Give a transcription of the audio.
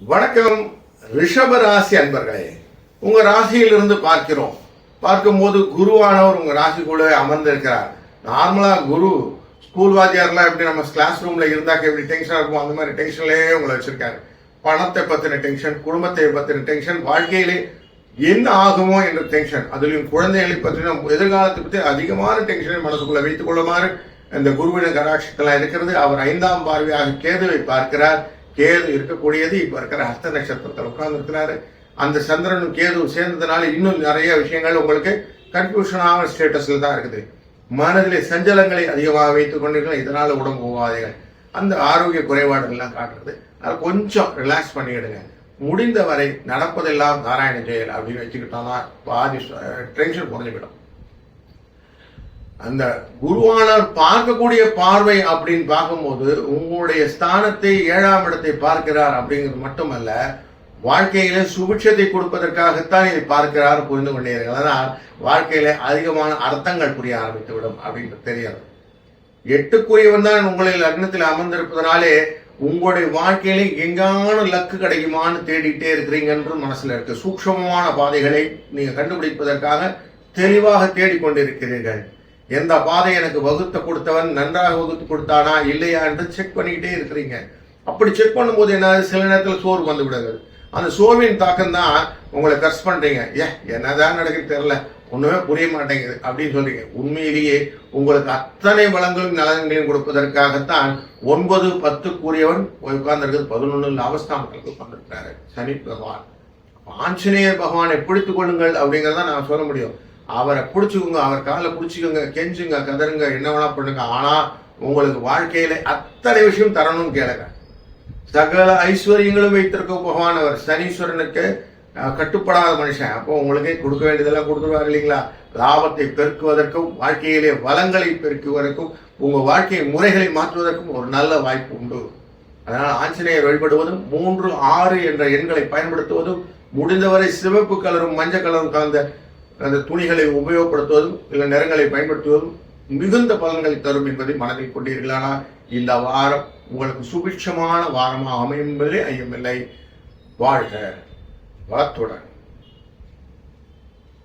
வணக்கம் ரிஷப ராசி அன்பர்களே, உங்க ராசியிலிருந்து பார்க்கும்போது குருவானவர் உங்க ராசிக்குள்ளே அமர்ந்திருக்கிறார். நார்மலா குரு ஸ்கூல் வாத்தியார்லாம் எப்படி நம்ம கிளாஸ் ரூம்ல இருந்தாக்க எப்படி டென்ஷனா இருக்கும், அந்த மாதிரி டென்ஷன்லயே உங்களை வச்சிருக்காரு. பணத்தை பத்தின டென்ஷன், குடும்பத்தை பத்தின டென்ஷன், வாழ்க்கையிலே என்ன ஆகுமோ என்ற டென்ஷன், அதுலயும் குழந்தைகளை பற்றின எதிர்காலத்தை பற்றி அதிகமான டென்ஷனை மனசுக்குள்ள வைத்துக் கொள்ளுமாறு இந்த குருவின கடாட்சத்தெல்லாம் இருக்கிறது. அவர் 5ஆம் பார்வையாக கேதுவை பார்க்கிறார். கேது இருக்கக்கூடியது இப்ப இருக்கிற ஹஸ்த நட்சத்திரத்தில் உட்கார்ந்து இருக்கிறாரு. அந்த சந்திரனும் கேதுவும் சேர்ந்ததுனால இன்னும் நிறைய விஷயங்கள் உங்களுக்கு கன்ஃபியூஷனான ஸ்டேட்டஸ்ல தான் இருக்குது. மனதிலே சஞ்சலங்களை அதிகமாக வைத்துக் கொண்டீர்கள், இதனால உடம்பு உபாதைகள், அந்த ஆரோக்கிய குறைபாடுகள் எல்லாம் காட்டுறது. அதனால கொஞ்சம் ரிலாக்ஸ் பண்ணிடுங்க. முடிந்தவரை நடப்பதெல்லாம் நாராயண ஜெயல் அப்படின்னு வச்சுக்கிட்டோம்னா பாதி டென்ஷன் குறைஞ்சுவிடும். அந்த குருவானவர் பார்க்கக்கூடிய பார்வை அப்படின்னு பார்க்கும்போது உங்களுடைய ஸ்தானத்தை 7ஆம் இடத்தை பார்க்கிறார் அப்படிங்கிறது மட்டுமல்ல, வாழ்க்கையில சுபிட்சத்தை கொடுப்பதற்காகத்தான் இதை பார்க்கிறார். புரிந்து கொண்டீர்கள். அதனால் வாழ்க்கையில அதிகமான அர்த்தங்கள் புரிய ஆரம்பித்து விடும் அப்படின்னு தெரியாது. 8க்குரியவன் தான் உங்களின் லக்னத்தில் அமர்ந்திருப்பதனாலே உங்களுடைய வாழ்க்கையில எங்கான லக்கு கிடைக்குமான்னு தேடிட்டே இருக்கிறீங்கன்ற மனசுல இருக்கு. சூக்ஷமமான பாதைகளை நீங்க கண்டுபிடிப்பதற்காக தெளிவாக தேடிக்கொண்டிருக்கிறீர்கள். எந்த பாதை எனக்கு வகுத்து கொடுத்தவன் நன்றாக வகுத்து கொடுத்தானா இல்லையா என்று செக் பண்ணிக்கிட்டே இருக்கிறீங்க. அப்படி செக் பண்ணும்போது என்ன, சில நேரத்தில் சோர்வு வந்து விடுகிறது. அந்த சோர்வின் தாக்கம் தான் உங்களை கர்ஸ் பண்றீங்க. என்னதான் நடக்குது தெரியல, ஒண்ணுமே புரிய மாட்டேங்குது அப்படின்னு சொல்றீங்க. உண்மையிலேயே உங்களுக்கு அத்தனை வளங்களும் நலன்களையும் கொடுப்பதற்காகத்தான் 9, 10 கூறியவன் உட்கார்ந்திருக்கிறது. 11 லாபஸ்தானத்துக்கு உட்கார்ந்திருக்கிறாரு சனி பகவான். ஆஞ்சநேயர் பகவானை பிடித்துக் கொள்ளுங்கள் அப்படிங்கறத நான் சொல்ல முடியும். அவரை பிடிச்சுக்கோங்க, அவர் காலில் பிடிச்சிக்கோங்க, கெஞ்சுங்க, கதருங்க, என்ன வேணா பண்ணுங்க. ஆனா உங்களுக்கு வாழ்க்கையில அத்தனை விஷயம் தரணும்னு கேளுங்க. சகல ஐஸ்வர்யங்களும் வைத்திருக்க பகவான் அவர். சனீஸ்வரனுக்கு கட்டுப்படாத மனுஷன். அப்போ உங்களுக்கு கொடுக்க வேண்டியதெல்லாம் கொடுத்துருவாரு இல்லைங்களா? லாபத்தை பெருக்குவதற்கும் வாழ்க்கையிலே வளங்களை பெருக்குவதற்கும் உங்க வாழ்க்கை முறைகளை மாற்றுவதற்கும் ஒரு நல்ல வாய்ப்பு உண்டு. அதனால் ஆஞ்சநேயர் வழிபடுவதும் 3, 6 என்ற எண்களை பயன்படுத்துவதும், முடிந்தவரை சிவப்பு கலரும் மஞ்சள் கலரும் கலந்த அந்த துணிகளை உபயோகப்படுத்துவதும் இல்ல நிறங்களை பயன்படுத்துவதும் மிகுந்த பலன்களை தரும் என்பதை மனதில் கொண்டீர்களானா இந்த வாரம் உங்களுக்கு சுபிட்சமான வாரமாக அமையும் என்பதிலே ஐயமில்லை. வாழ்க வளத்துடன்.